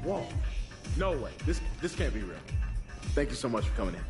Whoa. No way. This can't be real. Thank you so much for coming in.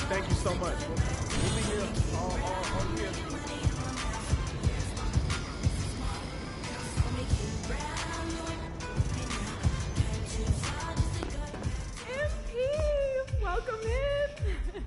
Thank you so much. We'll be here all year. MP, welcome in.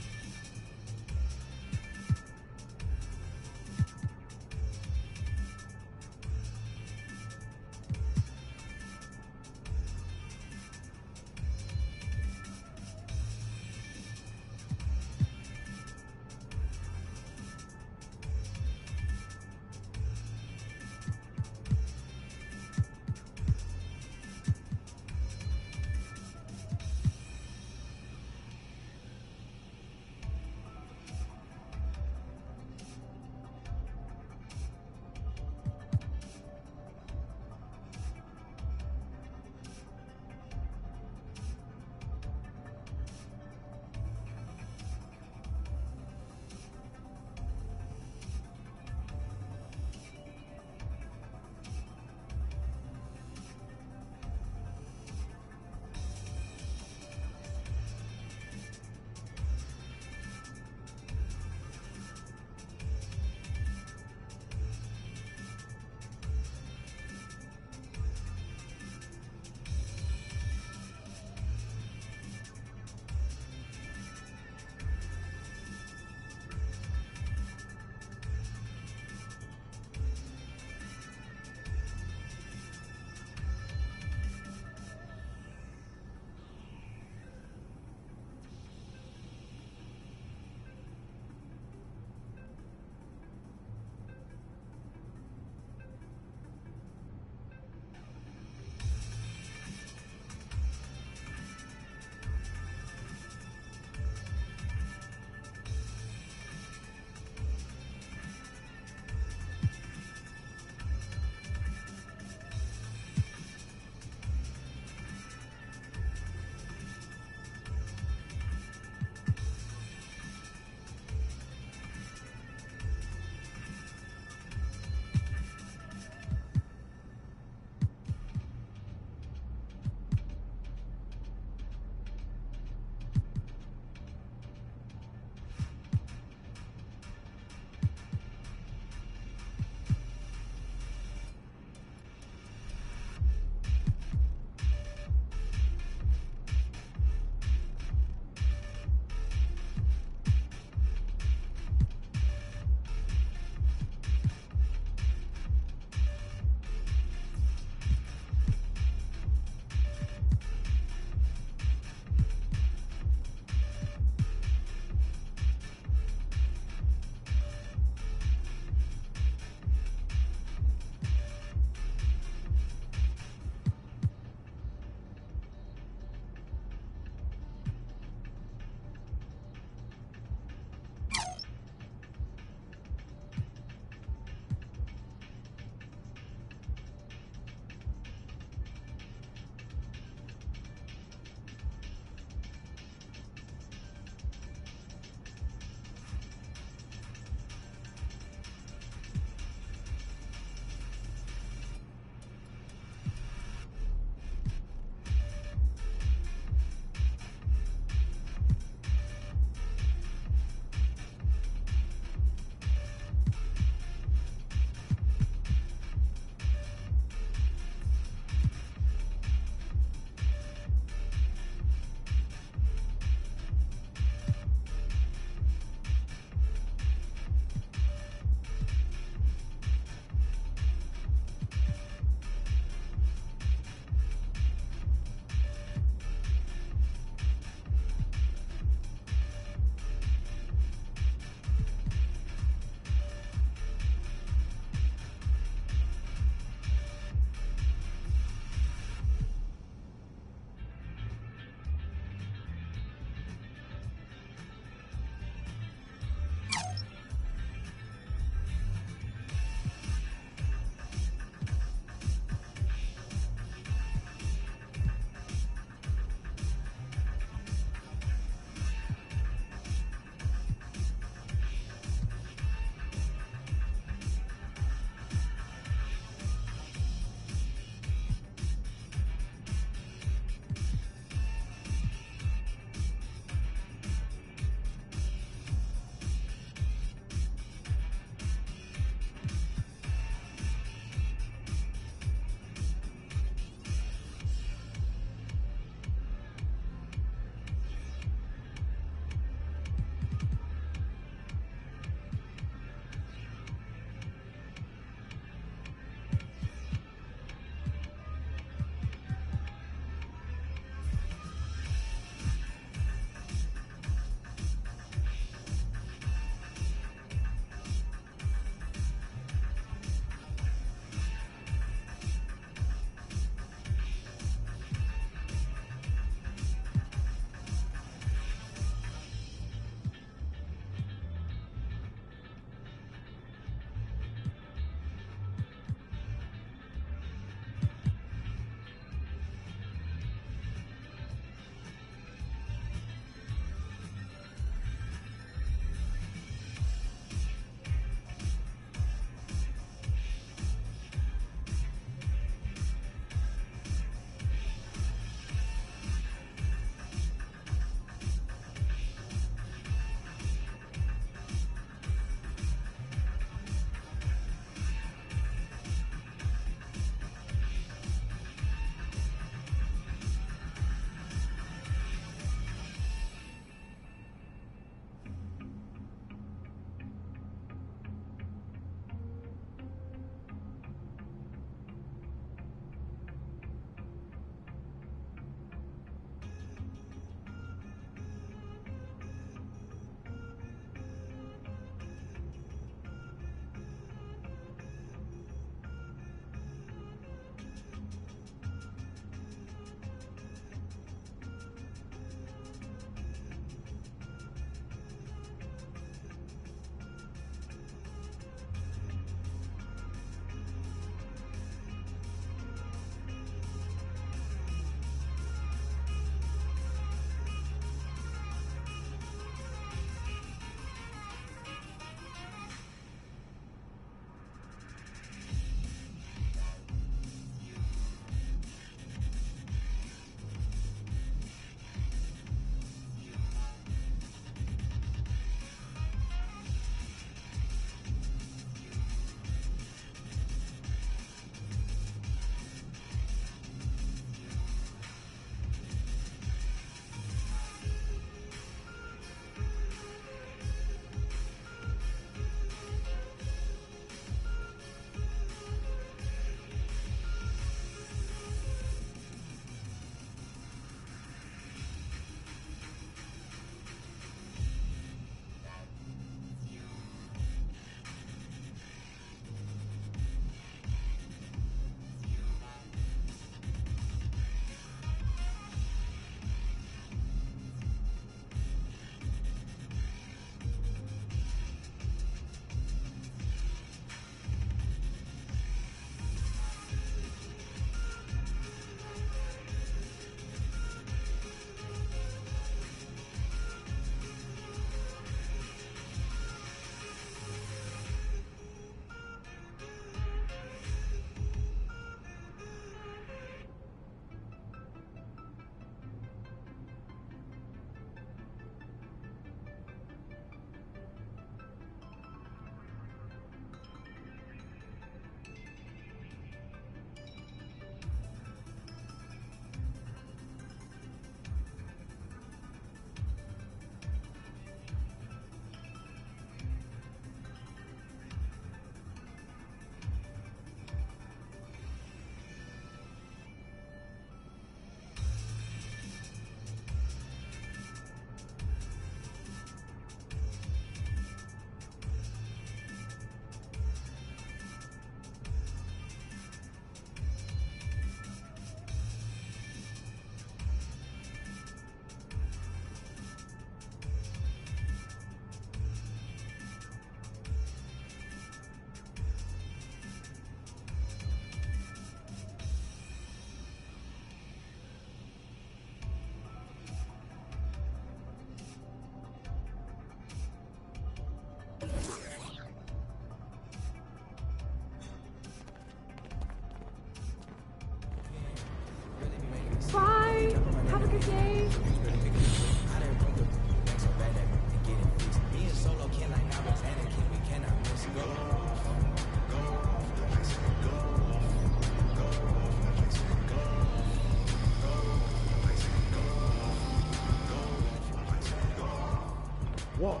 Whoa.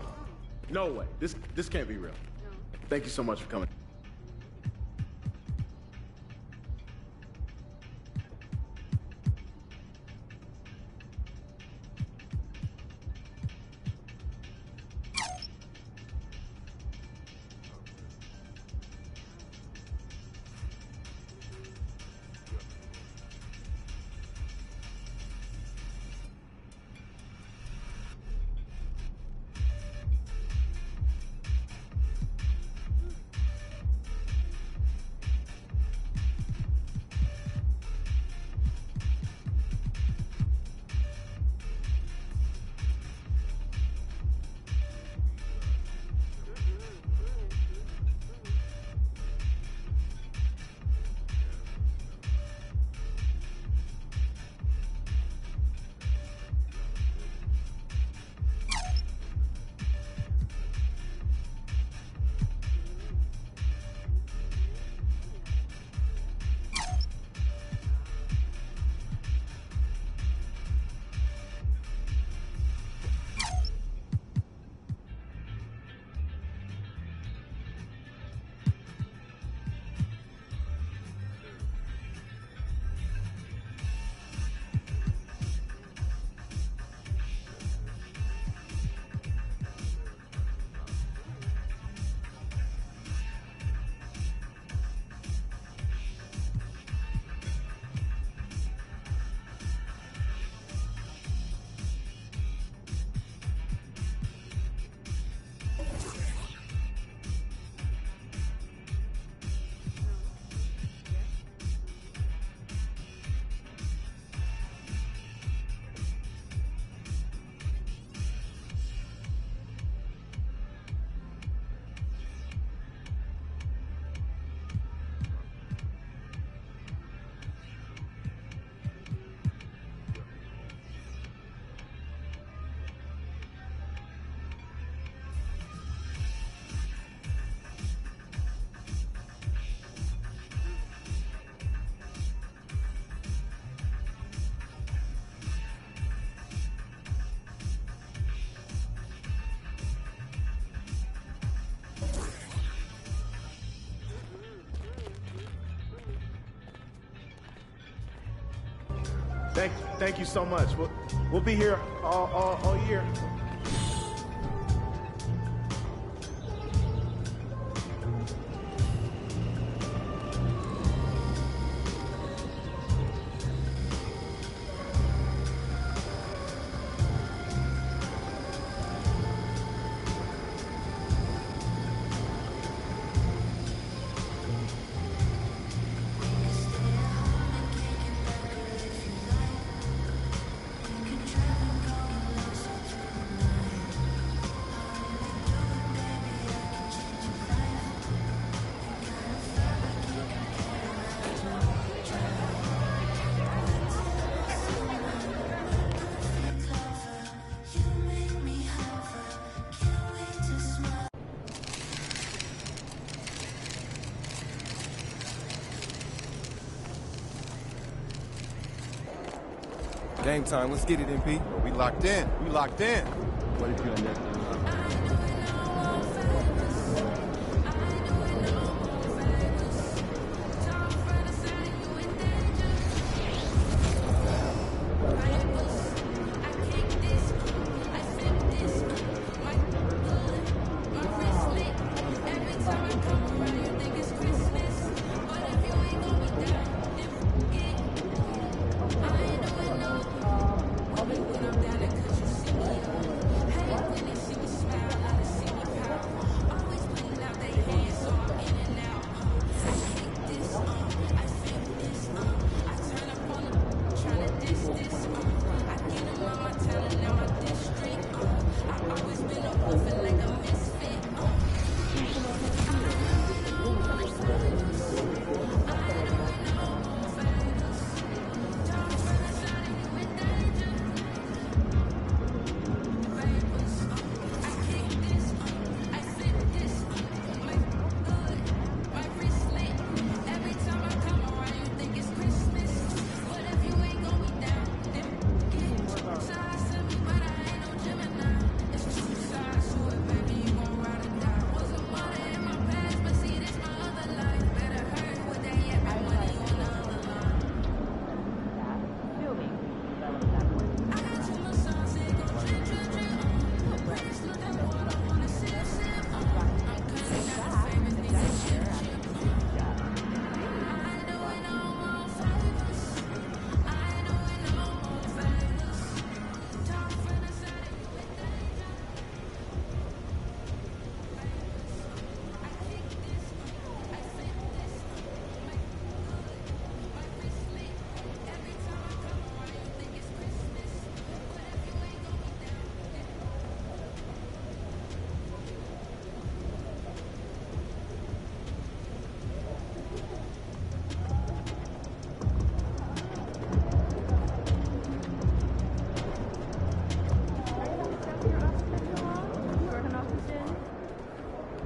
No way. This can't be real. No. Thank you so much for coming. Thank you so much. We'll be here all year. Game time. Let's get it, MP. We locked in. We locked in. What are you feeling next?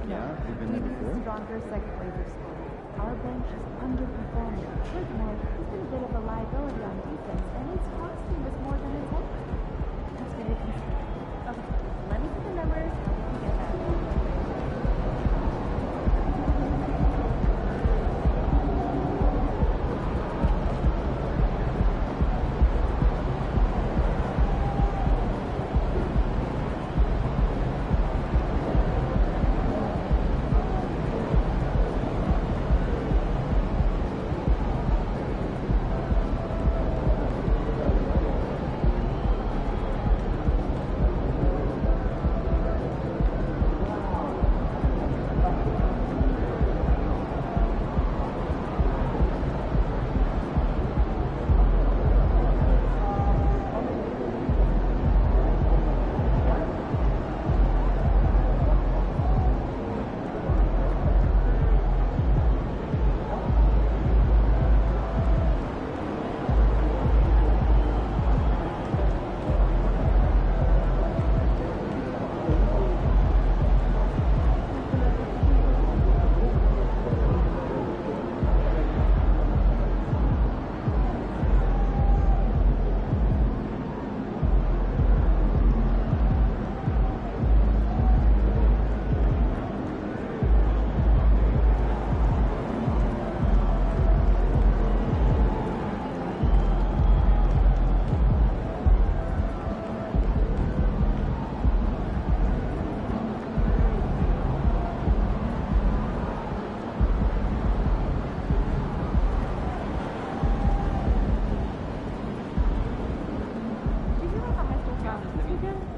Yeah, we've been there before. Stronger second waiver score. Our bench is underperforming. Furthermore, he's been a bit of a liability on defense, and it's costing us more than it's worth. That's very concerning. Okay, let me put the numbers. How did you get that?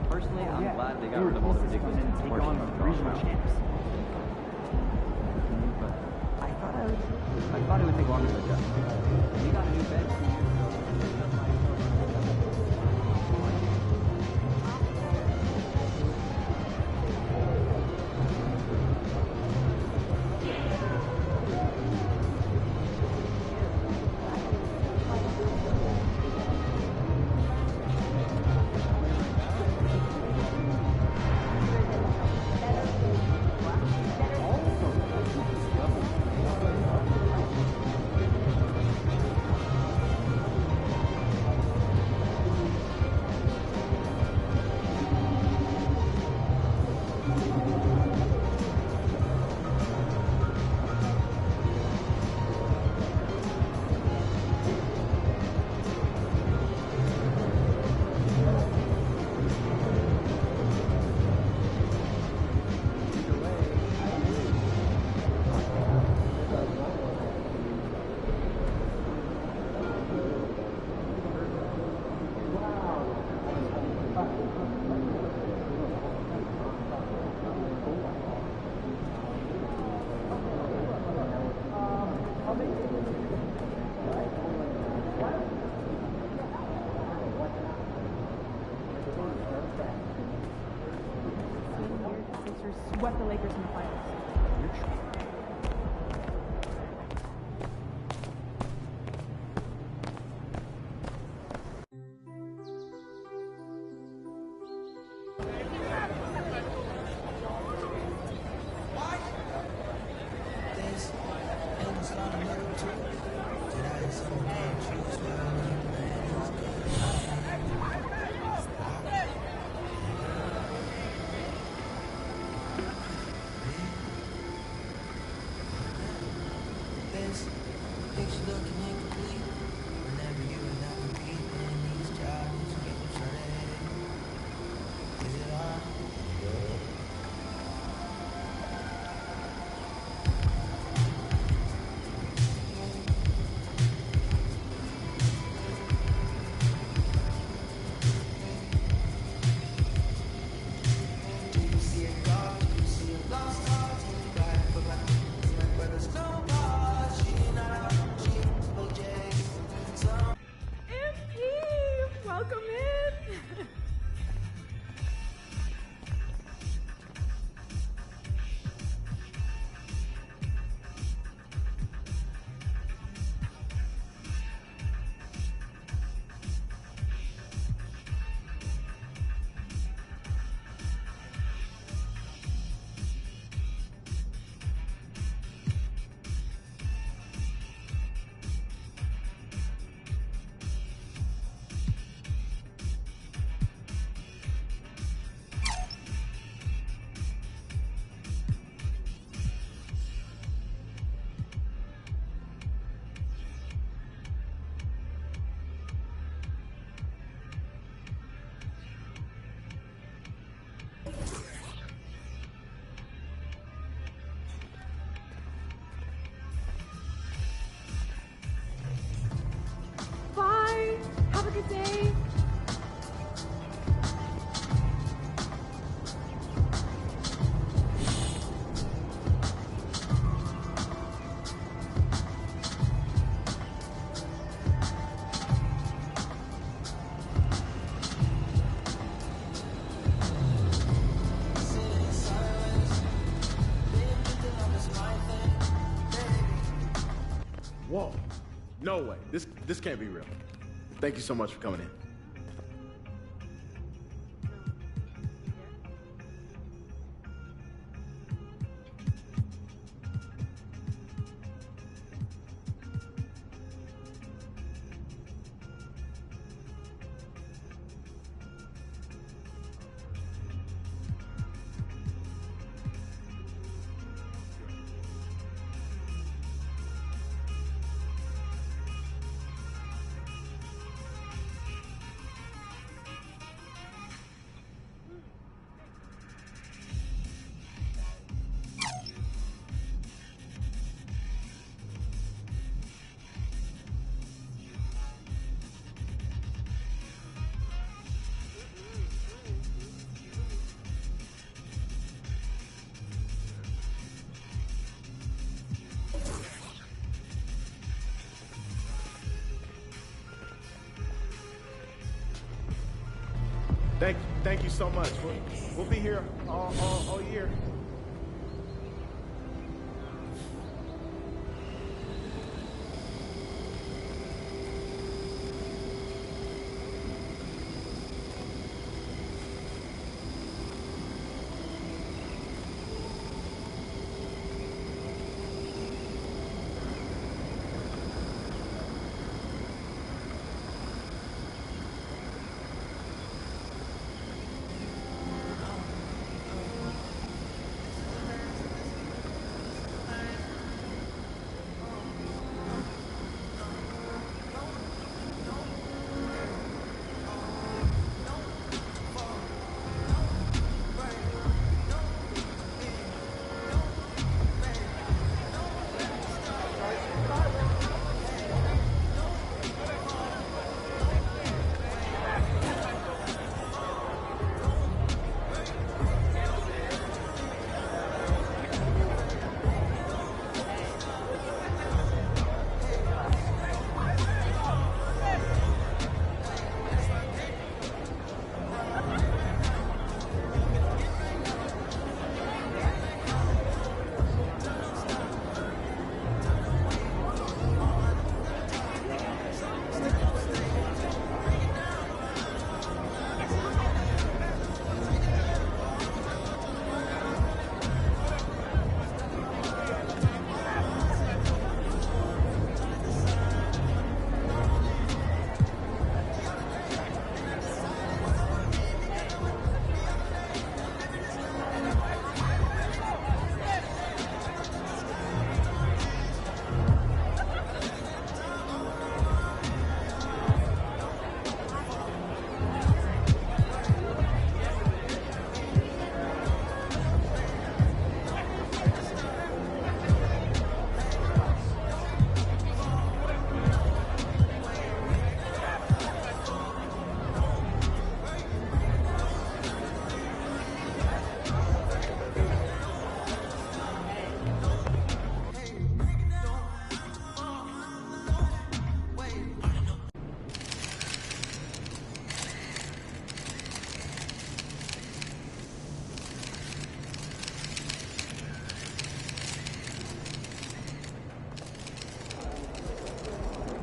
Personally, I'm glad they got rid of all the ridiculous proportions of regional champs. But I thought it would take longer to adjust. We got a new bed 2 years ago. Swept the Lakers in the finals. Whoa. No way. This can't be real. Thank you so much for coming in. Thank you so much. We'll be here all year.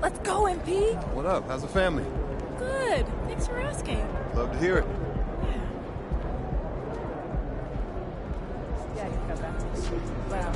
Let's go, MP! What up? How's the family? Good. Thanks for asking. Love to hear it. Yeah, I can go back to the street. Wow.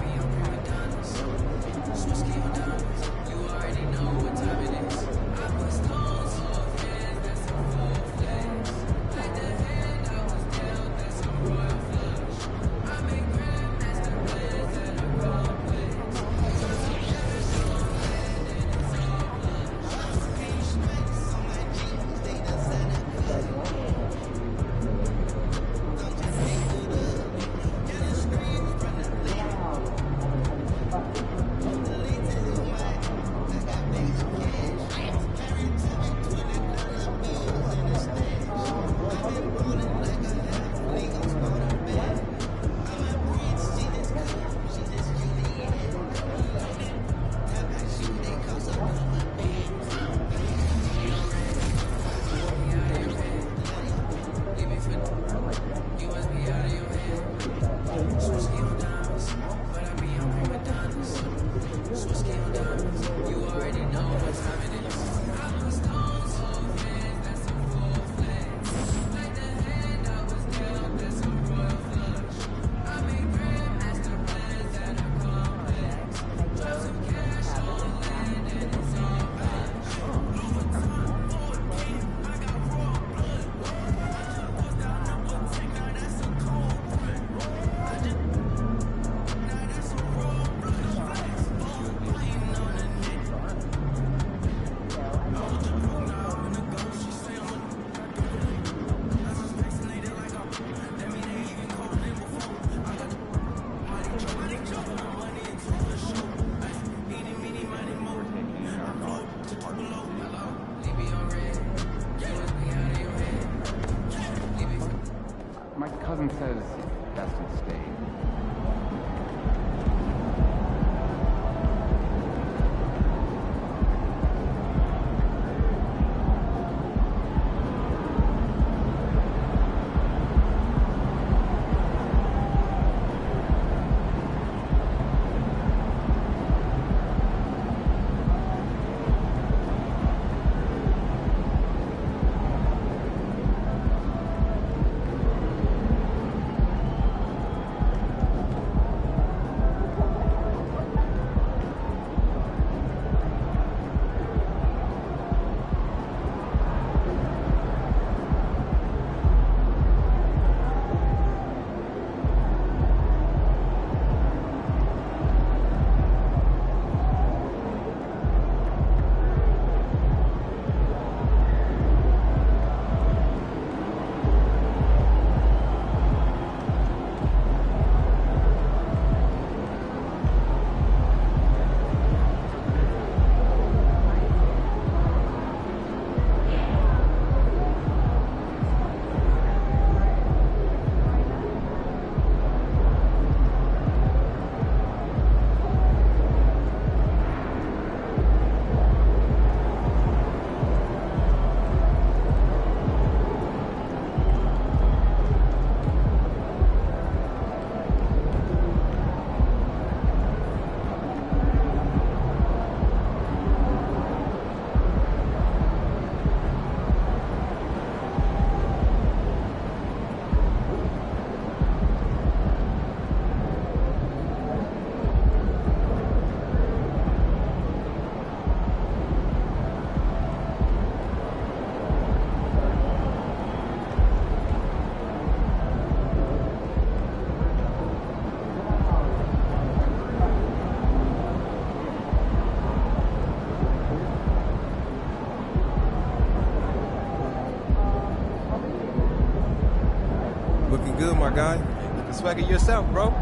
my guy. You can swag it yourself, bro.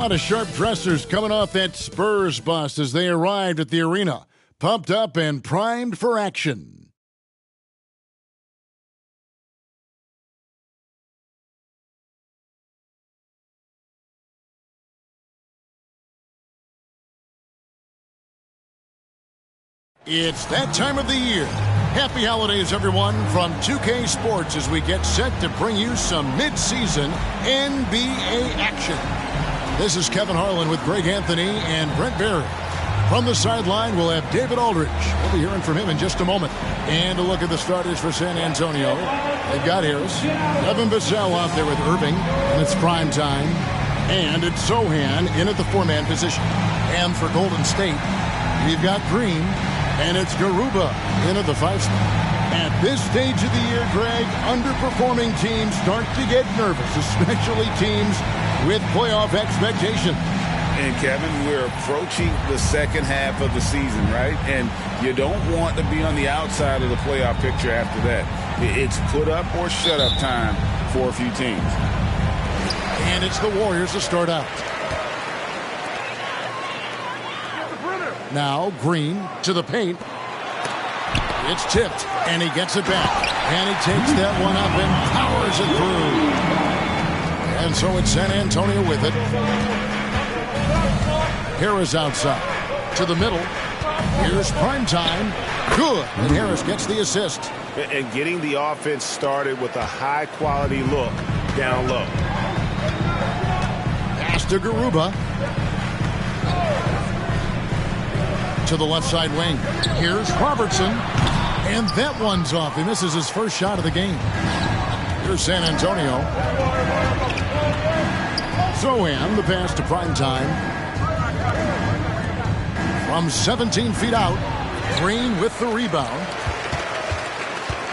lot of sharp dressers coming off that Spurs bus as they arrived at the arena, pumped up and primed for action. It's that time of the year. Happy holidays, everyone, from 2K Sports as we get set to bring you some mid-season NBA action. This is Kevin Harlan with Greg Anthony and Brent Barry. From the sideline, we'll have David Aldridge. We'll be hearing from him in just a moment. And a look at the starters for San Antonio. They've got Harris, Devin Vassell out there with Irving, and it's prime time. And it's Sohan in at the four-man position. And for Golden State, we've got Green. And it's Garuba in at the 5 spot. At this stage of the year, Greg, underperforming teams start to get nervous, especially teams with playoff expectations. And, Kevin, we're approaching the second half of the season, right? And you don't want to be on the outside of the playoff picture after that. It's put up or shut up time for a few teams. And it's the Warriors to start out. Now Green to the paint. It's tipped, and he gets it back. And he takes that one up and powers it through. And so it's San Antonio with it. Harris outside. To the middle. Here's prime time. Good. And Harris gets the assist. And getting the offense started with a high-quality look down low. Pass to Garuba. To the left side wing. Here's Robertson. And that one's off. He misses his first shot of the game. Here's San Antonio. Sohan, the pass to prime time. From 17 feet out. Green with the rebound.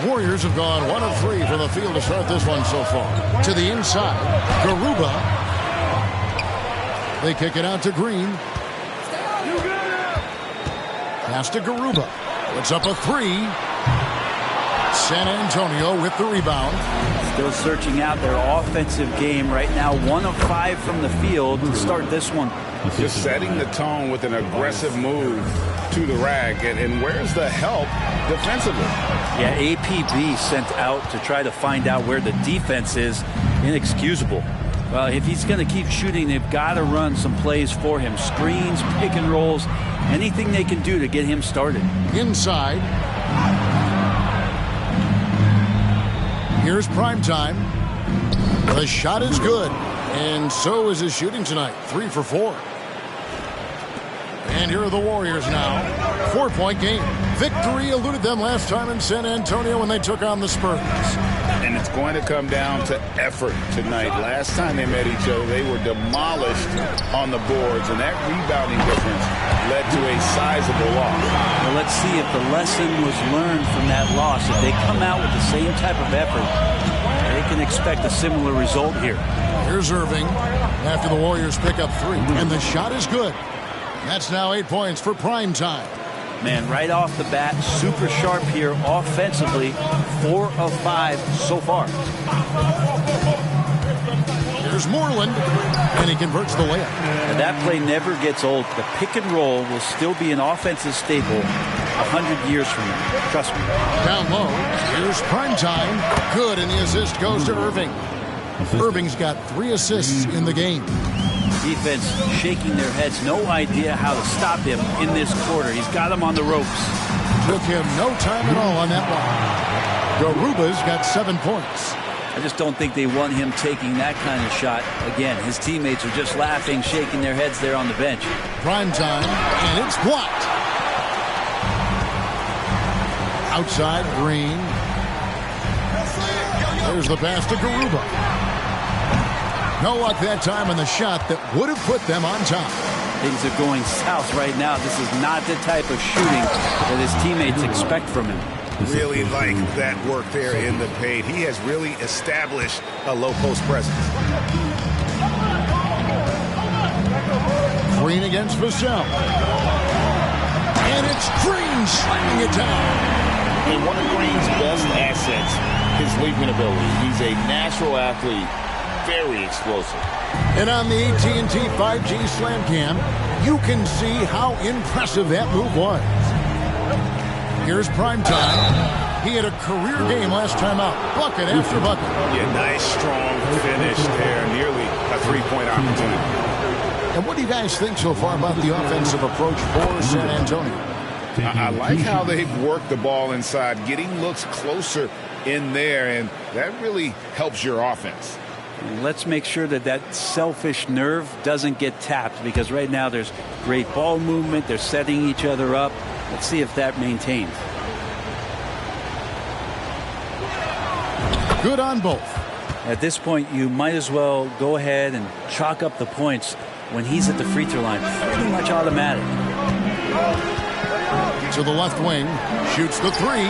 Warriors have gone 1 of 3 from the field to start this one so far. To the inside. Garuba. They kick it out to Green. Pass to Garuba. Puts up a 3. San Antonio with the rebound. Still searching out their offensive game right now. 1 of 5 from the field to start this one. Just setting the tone with an aggressive move to the rack. And where's the help defensively? Yeah, APB sent out to try to find out where the defense is. Inexcusable. Well, if he's going to keep shooting, they've got to run some plays for him. Screens, pick and rolls, anything they can do to get him started. Inside. Here's prime time. The shot is good. And so is his shooting tonight. 3 for 4. And here are the Warriors now. 4-point game. Victory eluded them last time in San Antonio when they took on the Spurs. And it's going to come down to effort tonight. Last time they met each other, they were demolished on the boards, and that rebounding difference led to a sizable loss. Well, let's see if the lesson was learned from that loss. If they come out with the same type of effort, they can expect a similar result here. Here's Irving after the Warriors pick up 3, and the shot is good. That's now 8 points for prime time. Man, right off the bat, super sharp here offensively. 4 of 5 so far. Here's Moreland, and he converts the layup. And that play never gets old. The pick and roll will still be an offensive staple 100 years from now. Trust me. Down low, here's prime time. Good, and the assist goes to Irving. Irving's got 3 assists in the game. Defense shaking their heads. No idea how to stop him in this quarter. He's got him on the ropes. Took him no time at all on that one. Garuba's got 7 points. I just don't think they want him taking that kind of shot. Again, his teammates are just laughing, shaking their heads there on the bench. Prime time, and it's blocked. Outside, Green. There's the pass to Garuba. No luck that time on the shot that would have put them on top. Things are going south right now. This is not the type of shooting that his teammates expect from him. Really like that work there in the paint. He has really established a low post presence. Green against Vassell. And it's Green slamming it down. And one of Green's best assets, his leaping ability. He's a natural athlete. very explosive. And on the AT&T 5G Slam Cam, you can see how impressive that move was. Here's prime time. He had a career game last time out. Bucket after bucket. Yeah, nice, strong finish there. Nearly a three-point opportunity. And what do you guys think so far about the offensive approach for San Antonio? I like how they've worked the ball inside, getting looks closer in there, and that really helps your offense. Let's make sure that that selfish nerve doesn't get tapped, because right now there's great ball movement. They're setting each other up. Let's see if that maintains. Good on both. At this point, you might as well go ahead and chalk up the points when he's at the free throw line. Pretty much automatic. To the left wing. Shoots the three.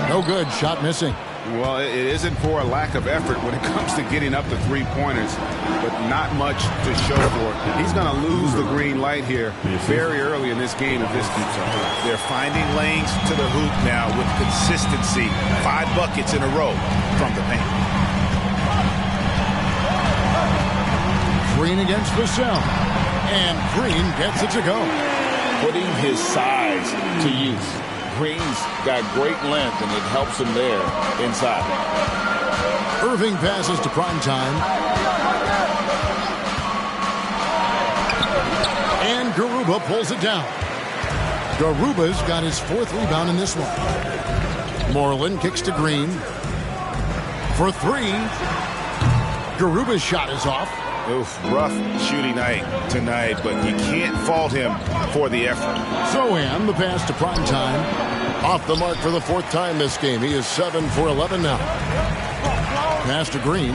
No good. Shot missing. Well, it isn't for a lack of effort when it comes to getting up the three-pointers, but not much to show for it. He's going to lose the green light here very early in this game if this keeps up. They're finding lanes to the hoop now with consistency. 5 buckets in a row from the paint. Green against Vassell. And Green gets it to go. Putting his size to use. Green's got great length, and it helps him there inside. Irving passes to prime time. And Garuba pulls it down. Garuba's got his 4th rebound in this one. Moreland kicks to Green. For 3. Garuba's shot is off. Oof, rough shooting night tonight, but you can't fault him for the effort. Zohan, the pass to prime time. Off the mark for the 4th time this game. He is 7 for 11 now. Pass to Green.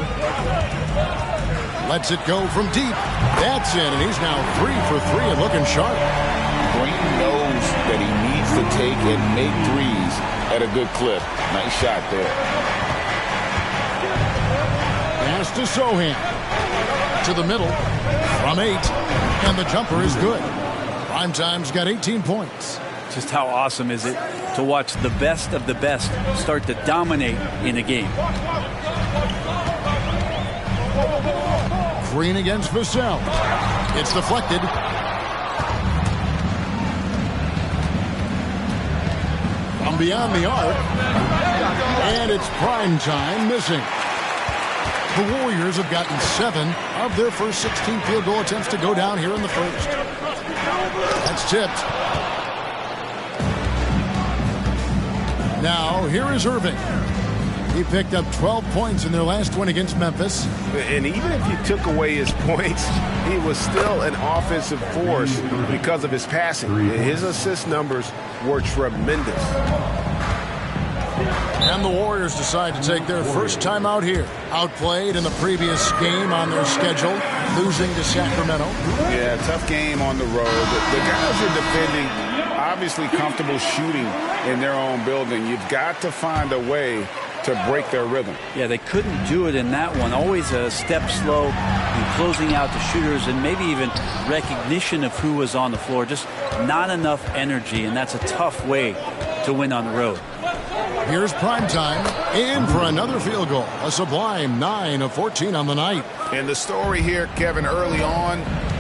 Lets it go from deep. That's in, and he's now 3 for 3 and looking sharp. Green knows that he needs to take and make threes at a good clip. Nice shot there. Pass to Zohan. To the middle from 8, and the jumper is good. Primetime's got 18 points. Just how awesome is it to watch the best of the best start to dominate in a game. Green against Vassell. It's deflected. From beyond the arc, and it's prime time missing. The Warriors have gotten 7 of their first 16 field goal attempts to go down here in the first. That's tipped. Now, here is Irving. He picked up 12 points in their last win against Memphis. And even if you took away his points, he was still an offensive force because of his passing. His assist numbers were tremendous. And the Warriors decide to take their first time out here. Outplayed in the previous game on their schedule, losing to Sacramento. Yeah, tough game on the road. The guys are defending, obviously comfortable shooting in their own building. You've got to find a way to break their rhythm. Yeah, they couldn't do it in that one. Always a step slow in closing out the shooters, and maybe even recognition of who was on the floor. Just not enough energy, and that's a tough way to win on the road. Here's prime time, in for another field goal. A sublime 9 of 14 on the night. And the story here, Kevin, early on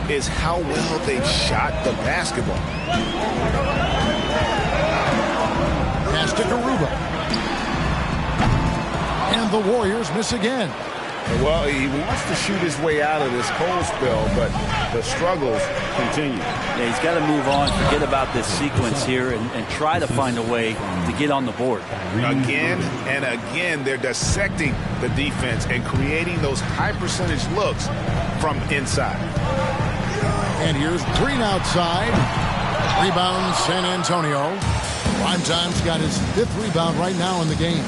is how well they've shot the basketball. Pass to Garuba. And the Warriors miss again. Well, he wants to shoot his way out of this cold spell, but the struggles continue. Yeah, he's got to move on, forget about this sequence here, and try to find a way to get on the board. Again and again, they're dissecting the defense and creating those high-percentage looks from inside. And here's Green outside. Rebound San Antonio. Primetime's got his 5th rebound right now in the game.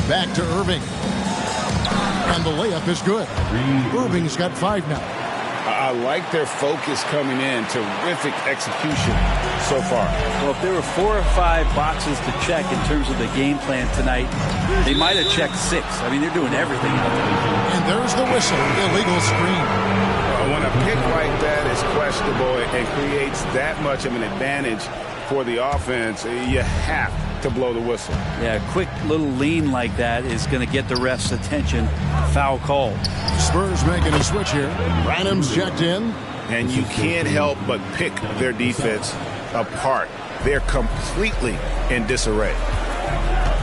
Back to Irving. And the layup is good. Irving's got 5 now. I like their focus coming in. Terrific execution so far. Well, if there were 4 or 5 boxes to check in terms of the game plan tonight, they might have checked 6. I mean, they're doing everything out there. And there's the whistle. Illegal screen. When a pick like that is questionable and creates that much of an advantage for the offense, you have to blow the whistle. Yeah, a quick little lean like that is going to get the ref's attention. Foul called. Spurs making a switch here. Branham's checked in. And you can't help but pick their defense apart. They're completely in disarray.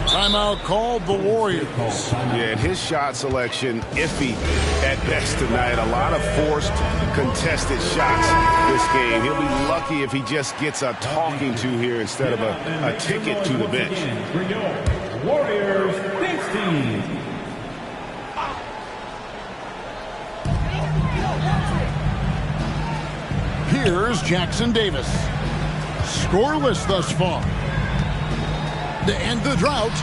Timeout called the Warriors. Yeah, and his shot selection iffy at best tonight. A lot of forced, contested shots this game. He'll be lucky if he just gets a talking to here instead of a ticket to the bench. Warriors 16. Here's Jackson Davis. Scoreless thus far. To end the drought,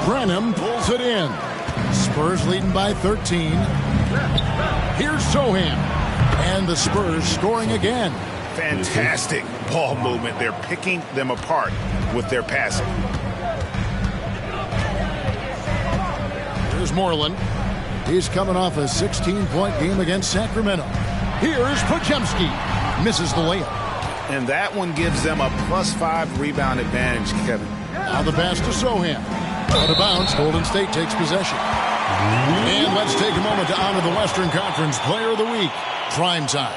Branham pulls it in. Spurs leading by 13. Here's Sohan. And the Spurs scoring again. Fantastic ball movement. They're picking them apart with their passing. Here's Moreland. He's coming off a 16-point game against Sacramento. Here's Podziemski. Misses the layup. And that one gives them a +5 rebound advantage, Kevin. Now the pass to Sohan. Out of bounds, Golden State takes possession. And let's take a moment to honor the Western Conference Player of the Week, Prime Time.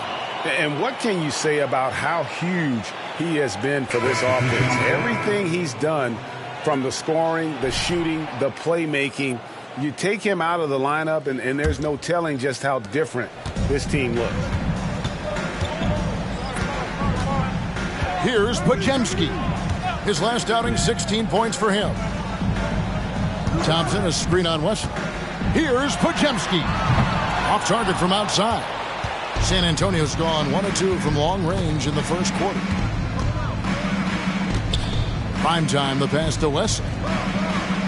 And what can you say about how huge he has been for this offense? Everything he's done, from the scoring, the shooting, the playmaking, you take him out of the lineup, and there's no telling just how different this team looks. Here's Podziemski. His last outing, 16 points for him. Thompson, a screen on Wesley. Here's Podziemski. Off target from outside. San Antonio's gone 1 of 2 from long range in the first quarter. Prime time, the pass to Wesley.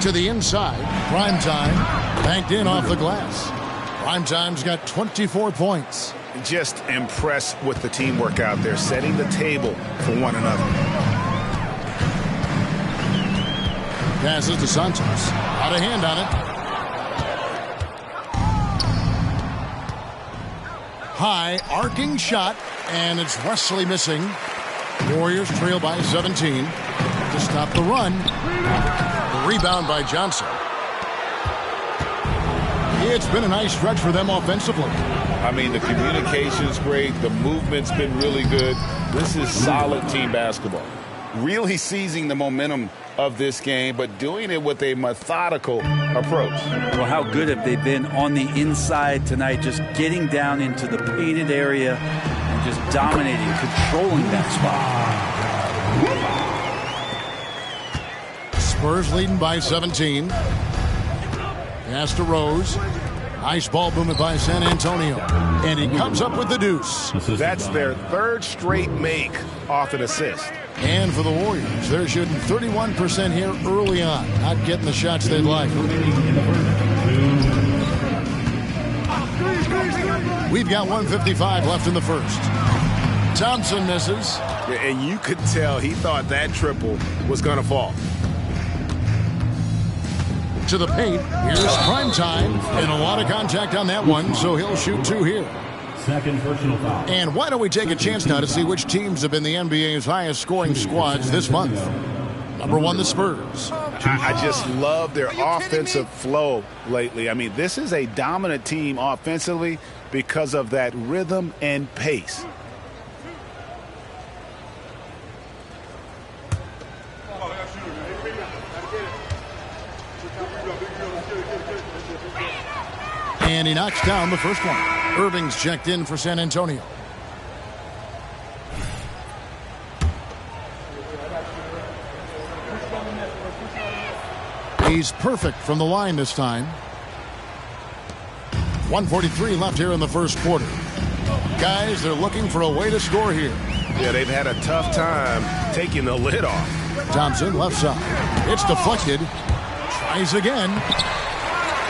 To the inside. Prime time, banked in off the glass. Prime time's got 24 points. Just impressed with the teamwork out there, setting the table for one another. Passes to Santos. Out of hand on it. High, arcing shot, and it's Wesley missing. Warriors trail by 17 to stop the run. The rebound by Johnson. It's been a nice stretch for them offensively. I mean, the communication's great. The movement's been really good. This is solid team basketball. Really seizing the momentum of this game, but doing it with a methodical approach. Well, how good have they been on the inside tonight, just getting down into the painted area and just dominating, controlling that spot. Spurs leading by 17. Pass to Rose. Nice ball movement by San Antonio. And he comes up with the deuce. That's their third straight make off an assist. And for the Warriors, they're shooting 31% here early on. Not getting the shots they'd like. We've got 1:55 left in the first. Thompson misses. And you could tell he thought that triple was going to fall. To the paint. Here's Prime Time. And a lot of contact on that one, so he'll shoot 2 here. Second personal foul. And why don't we take a chance now to see which teams have been the NBA's highest scoring squads this month. Number 1, the Spurs. I just love their offensive flow lately. I mean, this is a dominant team offensively because of that rhythm and pace. And he knocks down the first one. Irving's checked in for San Antonio. He's perfect from the line this time. 1:43 left here in the first quarter. Guys, they're looking for a way to score here. Yeah, they've had a tough time taking the lid off. Thompson, left side. It's deflected. Tries again.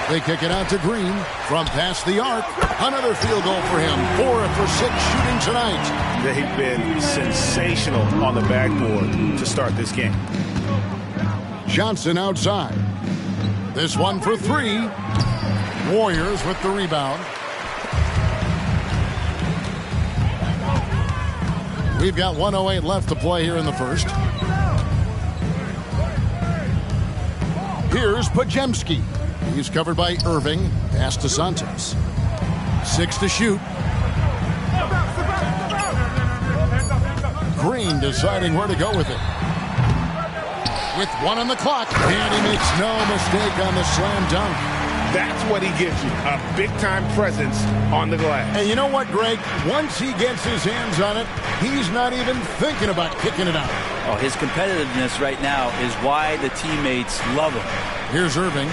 They kick it out to Green from past the arc. Another field goal for him. 4 for 6 shooting tonight. They've been sensational on the backboard to start this game. Johnson outside. This one for 3. Warriors with the rebound. We've got 1:08 left to play here in the first. Here's Podziemski. He's covered by Irving. Pass to Santos. 6 to shoot. Green deciding where to go with it. With 1 on the clock, and he makes no mistake on the slam dunk. That's what he gives you, a big-time presence on the glass. And you know what, Greg? Once he gets his hands on it, he's not even thinking about kicking it out. Oh, his competitiveness right now is why the teammates love him. Here's Irving,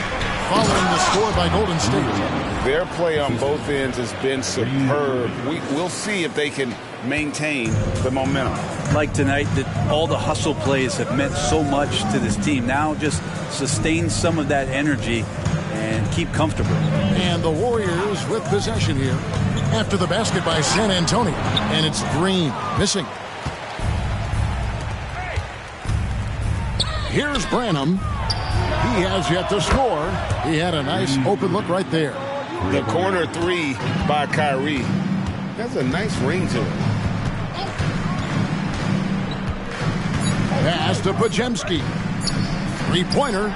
following the score by Golden State. Their play on both ends has been superb. We'll see if they can maintain the momentum. Like tonight, that all the hustle plays have meant so much to this team. Now just sustain some of that energy and keep comfortable. And the Warriors with possession here after the basket by San Antonio. And it's Green missing. Here's Branham. He has yet to score. He had a nice open look right there. The corner 3 by Kyrie. That's a nice ring to it. Pass to Podziemski. 3-pointer.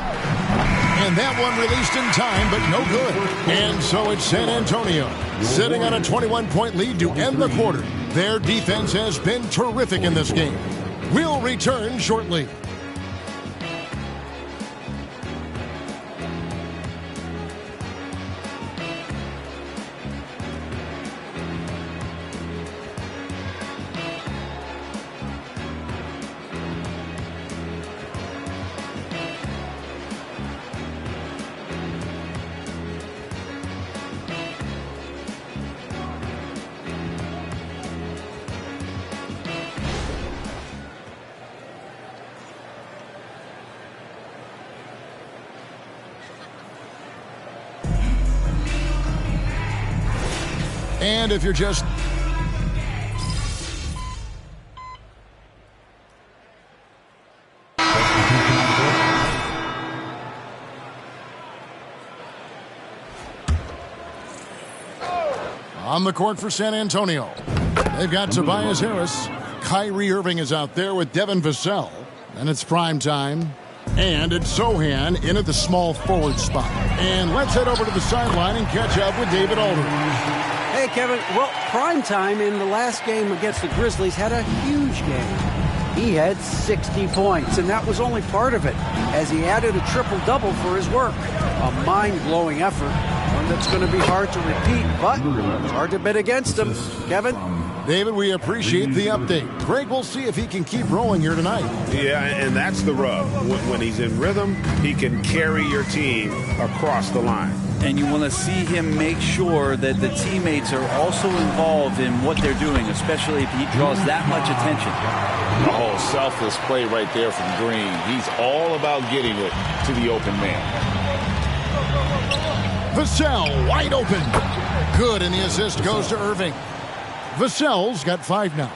And that one released in time, but no good. And so it's San Antonio sitting on a 21-point lead to end the quarter. Their defense has been terrific in this game. We'll return shortly. And if you're just on the court for San Antonio, they've got Tobias Harris. Kyrie Irving is out there with Devin Vassell. And it's prime time. And it's Sohan in at the small forward spot. And let's head over to the sideline and catch up with David Aldridge. Hey, Kevin. Well, primetime in the last game against the Grizzlies had a huge game. He had 60 points, and that was only part of it, as he added a triple-double for his work. A mind-blowing effort, one that's going to be hard to repeat, but it's hard to bet against him. Kevin? David, we appreciate the update. Greg, we'll see if he can keep rolling here tonight. Yeah, and that's the rub. When he's in rhythm, he can carry your team across the line. And you want to see him make sure that the teammates are also involved in what they're doing, especially if he draws that much attention. Oh, selfless play right there from Green. He's all about getting it to the open man. Vassell wide open. Good, and the assist goes to Irving. Vassell's got 5 now.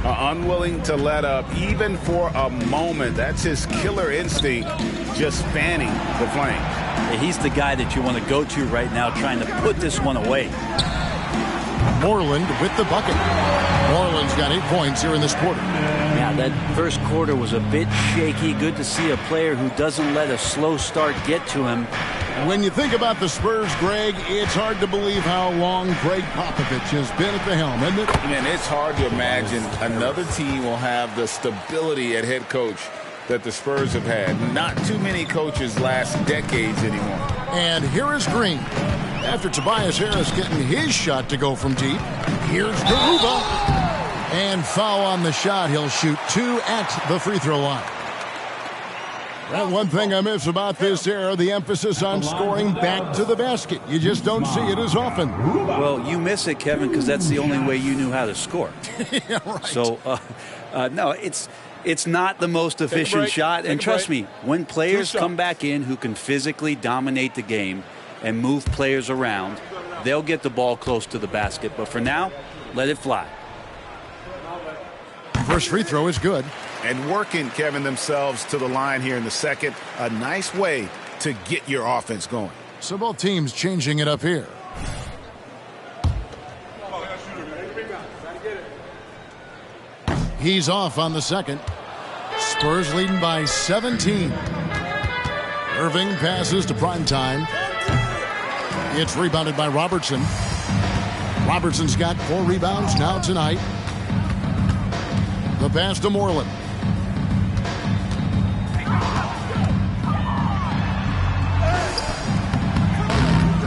Unwilling to let up even for a moment. That's his killer instinct, just fanning the flame. He's the guy that you want to go to right now, trying to put this one away. Moreland with the bucket. Moreland's got 8 points here in this quarter. Yeah, that first quarter was a bit shaky. Good to see a player who doesn't let a slow start get to him. When you think about the Spurs, Greg, it's hard to believe how long Greg Popovich has been at the helm, isn't it? Man, it's hard to imagine another team will have the stability at head coach that the Spurs have had. Not too many coaches last decades anymore. And here is Green. After Tobias Harris getting his shot to go from deep, here's Garuba. And foul on the shot. He'll shoot 2 at the free throw line. Well, one thing I miss about this era, the emphasis on scoring back to the basket. You just don't see it as often. Well, you miss it, Kevin, because that's the only way you knew how to score. Yeah, right. So, no, it's not the most efficient shot. And trust me, when players come back in who can physically dominate the game and move players around, they'll get the ball close to the basket. But for now, let it fly. First free throw is good. And working, Kevin, themselves to the line here in the second. A nice way to get your offense going. So both teams changing it up here. He's off on the second. Spurs leading by 17. Irving passes to Primetime. It's rebounded by Robertson. Robertson's got 4 rebounds now tonight. The pass to Moreland.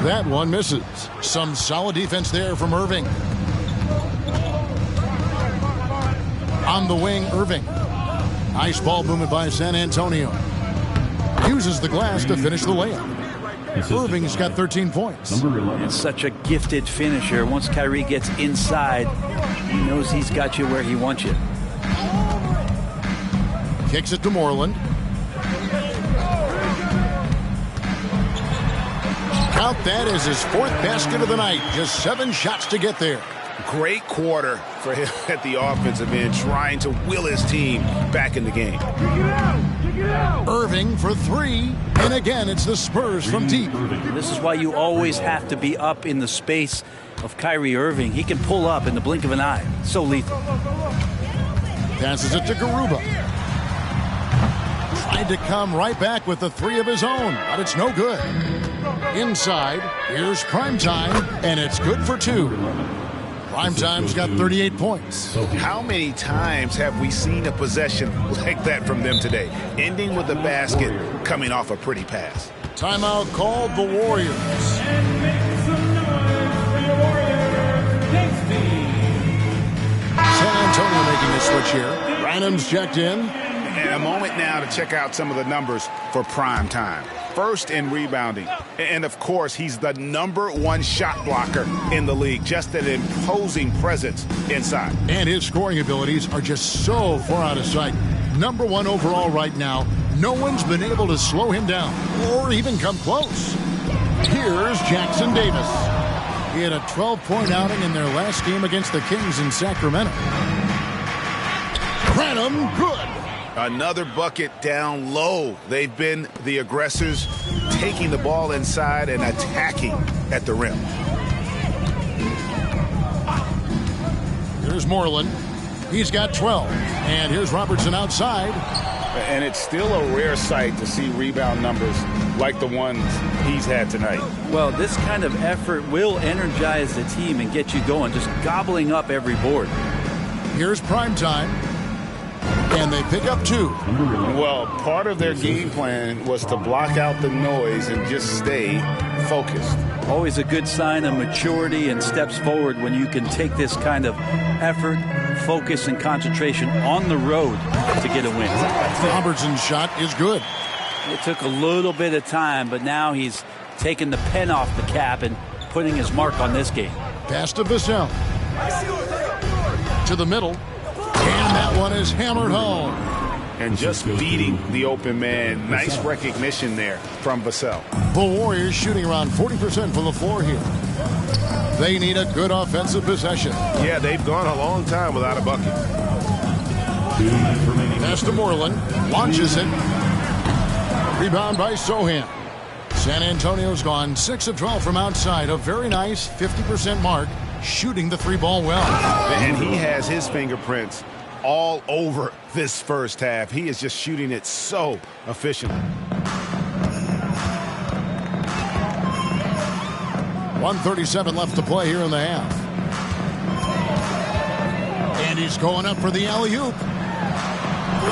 That one misses. Some solid defense there from Irving. On the wing, Irving. Nice ball movement by San Antonio. Uses the glass to finish the layup. Irving's got 13 points. It's such a gifted finisher. Once Kyrie gets inside, he knows he's got you where he wants you. Kicks it to Moreland. Count that as his 4th basket of the night. Just 7 shots to get there. Great quarter for him at the offensive end, trying to will his team back in the game. Irving for 3. And again, it's the Spurs from deep. This is why you always have to be up in the space of Kyrie Irving. He can pull up in the blink of an eye. So lethal. Passes it to Garuba. Tried to come right back with the 3 of his own, but it's no good. Inside, here's Primetime, and it's good for 2. Primetime's got 38 points. How many times have we seen a possession like that from them today? Ending with a basket, coming off a pretty pass. Timeout called the Warriors. San Antonio making the switch here. Branham's checked in. And a moment now to check out some of the numbers for Prime Time. First in rebounding. And, of course, he's the #1 shot blocker in the league. Just an imposing presence inside. And his scoring abilities are just so far out of sight. #1 overall right now. No one's been able to slow him down or even come close. Here's Jackson Davis. He had a 12-point outing in their last game against the Kings in Sacramento. Branham, good. Another bucket down low. They've been the aggressors, taking the ball inside and attacking at the rim. Here's Moreland. He's got 12. And here's Robertson outside. And it's still a rare sight to see rebound numbers like the ones he's had tonight. Well, this kind of effort will energize the team and get you going, just gobbling up every board. Here's Primetime. And they pick up 2. Well, part of their game plan was to block out the noise and just stay focused. Always a good sign of maturity and steps forward when you can take this kind of effort, focus, and concentration on the road to get a win. Robertson's shot is good. It took a little bit of time, but now he's taking the pen off the cap and putting his mark on this game. Pass to Vassell. To the middle. And that one is hammered home. And just beating the open man. Nice recognition there from Vassell. The Warriors shooting around 40% from the floor here. They need a good offensive possession. Yeah, they've gone a long time without a bucket. Pass to Moreland. Launches it. Rebound by Sohan. San Antonio's gone 6 of 12 from outside. A very nice 50% mark. Shooting the 3-ball well. And he has his fingerprints all over this first half. He is just shooting it so efficiently. 1:37 left to play here in the half. And he's going up for the alley-oop.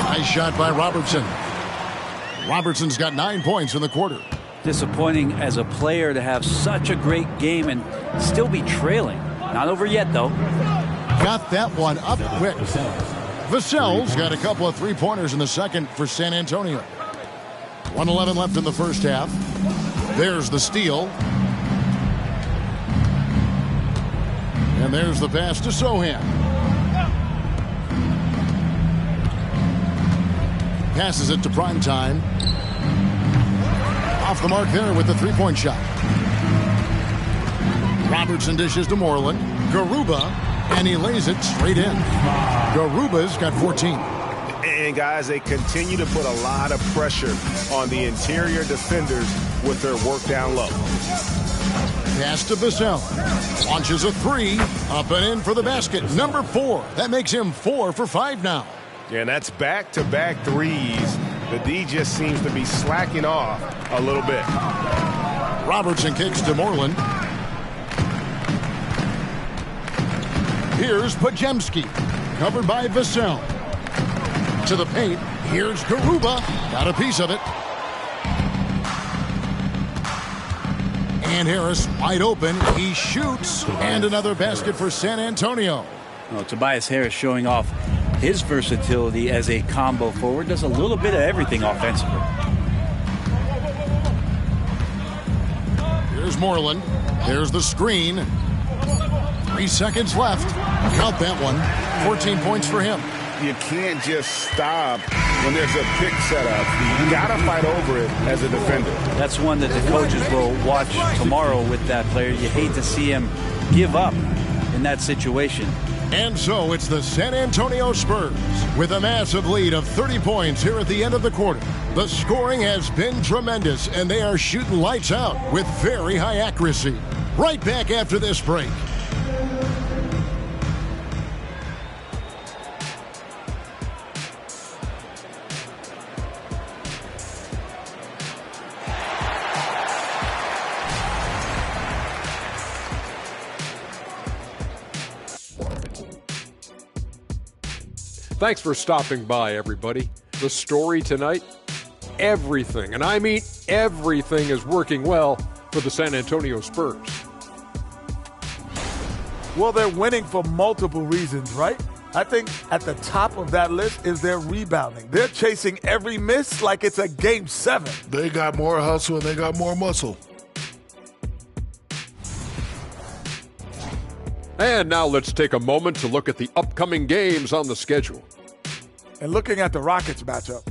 Nice shot by Robertson. Robertson's got 9 points in the quarter. Disappointing as a player to have such a great game and still be trailing. Not over yet, though. Got that one up quick. Vassell's got a couple of 3-pointers in the second for San Antonio. 1:11 left in the first half. There's the steal. And there's the pass to Sohan. Passes it to Primetime. Off the mark there with the 3-point shot. Robertson dishes to Moreland. Garuba, and he lays it straight in. Garuba's got 14. And, guys, they continue to put a lot of pressure on the interior defenders with their work down low. Pass to Vassell. Launches a 3. Up and in for the basket. Number 4. That makes him 4 for 5 now. Yeah, and that's back-to-back threes The D just seems to be slacking off a little bit. Robertson kicks to Moreland. Here's Pajemski, covered by Vassell. To the paint, here's Garuba. Got a piece of it. And Harris wide open. He shoots. And another basket for San Antonio. Well, Tobias Harris showing off his versatility as a combo forward. Does a little bit of everything offensively. Here's Moreland. There's the screen. 3 seconds left. Count that one. 14 points for him. You can't just stop when there's a pick set up. You got to fight over it as a defender. That's one that the coaches will watch tomorrow with that player. You hate to see him give up in that situation. And so it's the San Antonio Spurs with a massive lead of 30 points here at the end of the quarter. The scoring has been tremendous, and they are shooting lights out with very high accuracy. Right back after this break. Thanks for stopping by, everybody. The story tonight, everything, and I mean everything, is working well for the San Antonio Spurs. Well, they're winning for multiple reasons, right? I think at the top of that list is their rebounding. They're chasing every miss like it's a Game 7. They got more hustle and they got more muscle. And now let's take a moment to look at the upcoming games on the schedule. And looking at the Rockets matchup,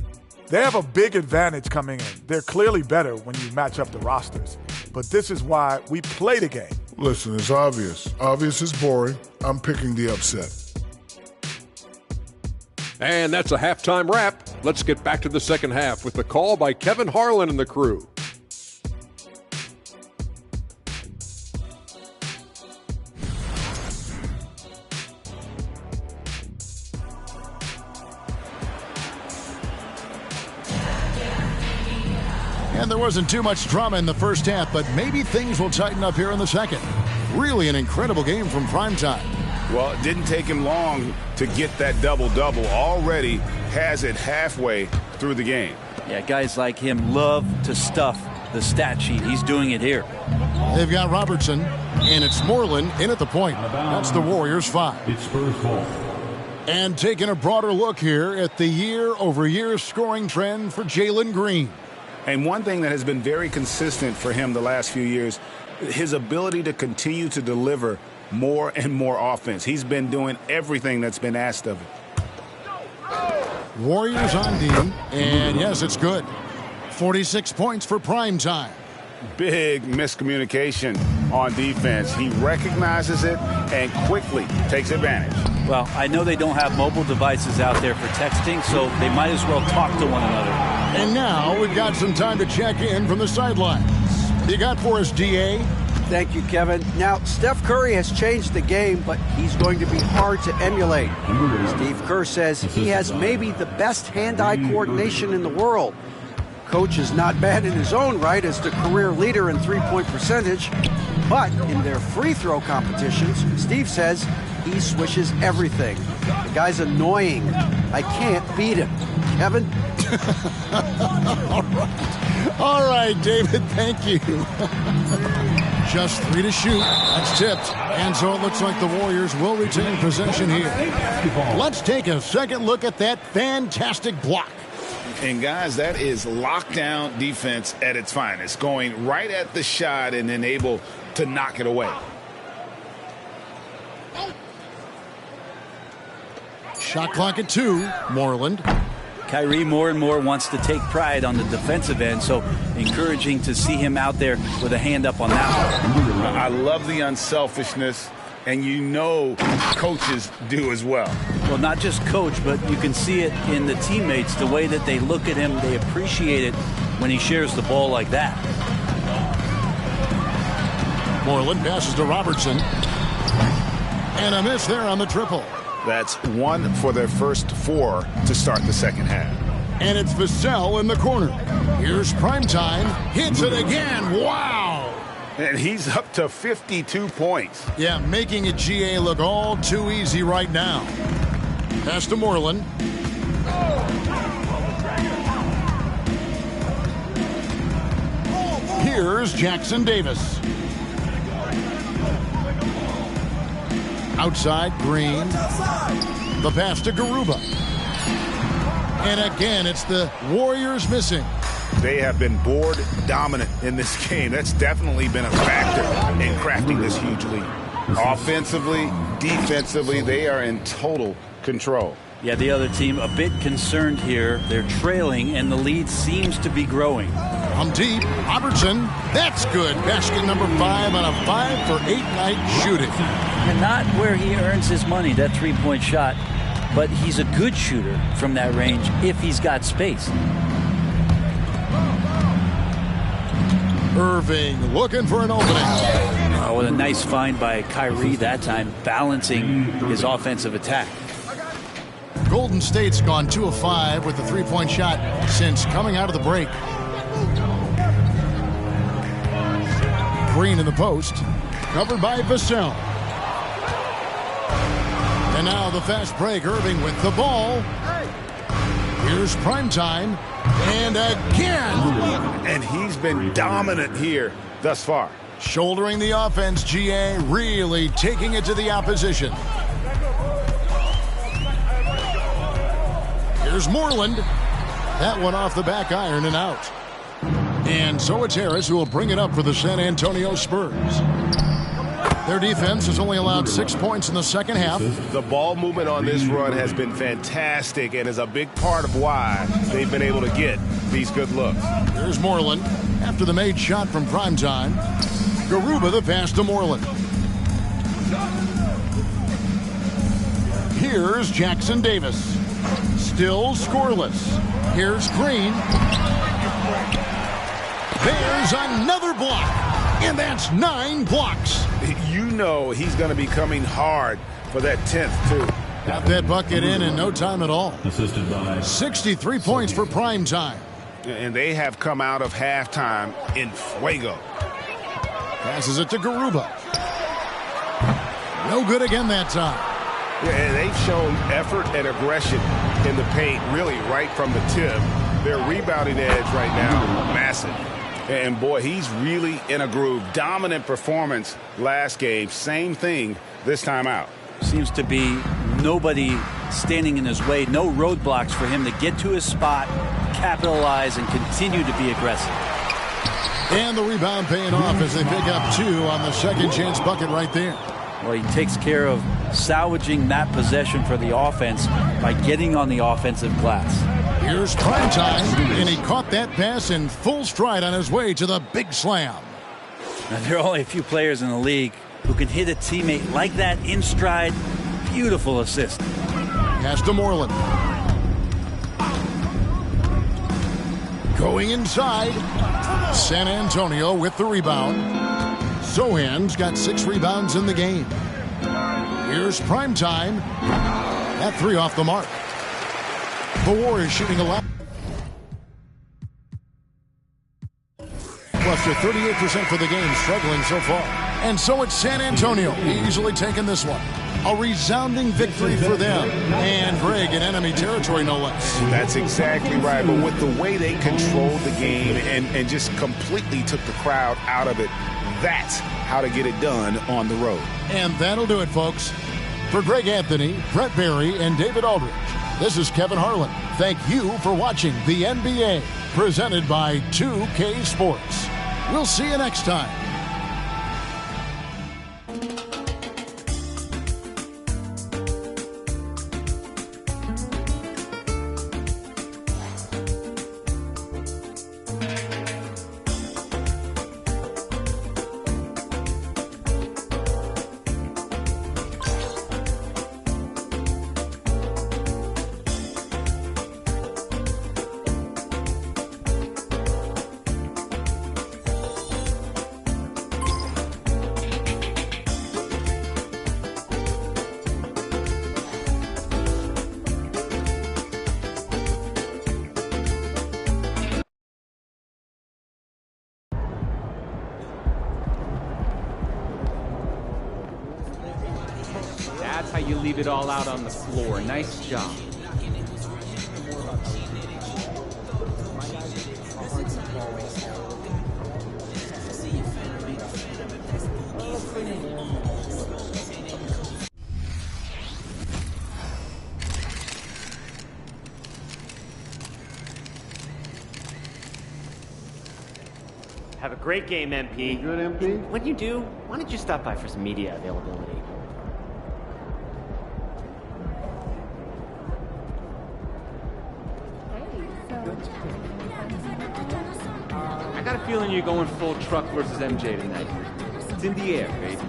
they have a big advantage coming in. They're clearly better when you match up the rosters. But this is why we play the game. Listen, it's obvious. Obvious is boring. I'm picking the upset. And that's a halftime wrap. Let's get back to the second half with the call by Kevin Harlan and the crew. And there wasn't too much drama in the first half, but maybe things will tighten up here in the second. Really an incredible game from Primetime. Well, it didn't take him long to get that double-double. Already has it halfway through the game. Yeah, guys like him love to stuff the stat sheet. He's doing it here. They've got Robertson, and it's Moreland in at the point. That's the Warriors' 5. It's Spurs ball. And taking a broader look here at the year-over-year scoring trend for Jalen Green. And one thing that has been very consistent for him the last few years, his ability to continue to deliver more and more offense. He's been doing everything that's been asked of him. Warriors on D, and yes, it's good. 46 points for Primetime. Big miscommunication on defense. He recognizes it and quickly takes advantage. Well, I know they don't have mobile devices out there for texting, so they might as well talk to one another. And now we've got some time to check in from the sidelines. You got for us, DA? Thank you, Kevin. Now, Steph Curry has changed the game, but he's going to be hard to emulate. Steve Kerr says he has maybe the best hand-eye coordination in the world. Coach is not bad in his own right as the career leader in three-point percentage, but in their free throw competitions, Steve says he swishes everything. The guy's annoying. I can't beat him. Kevin? All right, David, thank you. Just 3 to shoot. That's tipped. And so it looks like the Warriors will retain possession here. Let's take a second look at that fantastic block. And guys, that is lockdown defense at its finest, going right at the shot and then able to knock it away. Shot clock at 2. Moreland. Kyrie more and more wants to take pride on the defensive end, so encouraging to see him out there with a hand up on that one. I love the unselfishness, and you know coaches do as well. Well, not just coach, but you can see it in the teammates, the way that they look at him. They appreciate it when he shares the ball like that. Moreland passes to Robertson. And a miss there on the triple. That's 1 for their first 4 to start the second half. And it's Vassell in the corner. Here's Primetime. Hits it again. Wow. And he's up to 52 points. Yeah, making a GA look all too easy right now. Pass to Moreland. Here's Jackson Davis. Outside, Green. The pass to Garuba. And again, it's the Warriors missing. They have been board dominant in this game. That's definitely been a factor in crafting this huge lead. Offensively, defensively, they are in total control. Yeah, the other team a bit concerned here. They're trailing, and the lead seems to be growing. From deep, Robertson. That's good. Basket number 5 on a 5-for-8 night shooting. And not where he earns his money, that three-point shot, but he's a good shooter from that range if he's got space. Irving looking for an opening. Oh, what a nice find by Kyrie that time, balancing his offensive attack. Golden State's gone 2 of 5 with the three-point shot since coming out of the break. Green in the post, covered by Vassell. And now the fast break, Irving with the ball. Here's Primetime, and again. And he's been dominant here thus far. Shouldering the offense, GA really taking it to the opposition. Here's Moreland. That one off the back iron and out. And so it's Harris who will bring it up for the San Antonio Spurs. Their defense has only allowed 6 points in the second half. The ball movement on this run has been fantastic and is a big part of why they've been able to get these good looks. Here's Moreland after the made shot from Primetime. Garuba the pass to Moreland. Here's Jackson Davis. Still scoreless. Here's Green. There's another block. And that's 9 blocks. You know he's going to be coming hard for that 10th, too. Got that bucket in no time at all. Assisted by 63 points for Primetime. And they have come out of halftime in fuego. Passes it to Garuba. No good again that time. Yeah, and they've shown effort and aggression in the paint, really right from the tip. Their rebounding edge right now, massive. And boy, he's really in a groove. Dominant performance last game. Same thing this time out. Seems to be nobody standing in his way. No roadblocks for him to get to his spot, capitalize, and continue to be aggressive. And the rebound paying off as they pick up 2 on the second chance bucket right there. Well, he takes care of salvaging that possession for the offense by getting on the offensive glass. Here's Primetime, and he caught that pass in full stride on his way to the big slam. Now, there are only a few players in the league who can hit a teammate like that in stride. Beautiful assist. Pass to Moreland. Going inside. San Antonio with the rebound. Sohan's got 6 rebounds in the game. Here's Primetime. That 3 off the mark. The Warriors shooting a lot. Cluster 38% for the game, struggling so far. And so it's San Antonio easily taking this one. A resounding victory for them. And Greg in enemy territory, no less. That's exactly right. But with the way they controlled the game and just completely took the crowd out of it, that's how to get it done on the road. And that'll do it, folks. For Greg Anthony, Brett Barry, and David Aldridge, this is Kevin Harlan. Thank you for watching the NBA, presented by 2K Sports. We'll see you next time. That's how you leave it all out on the floor. Nice job. Have a great game, MP. Good, MP? When you do, why don't you stop by for some media availability? I got a feeling you're going full truck versus MJ tonight. It's in the air, baby.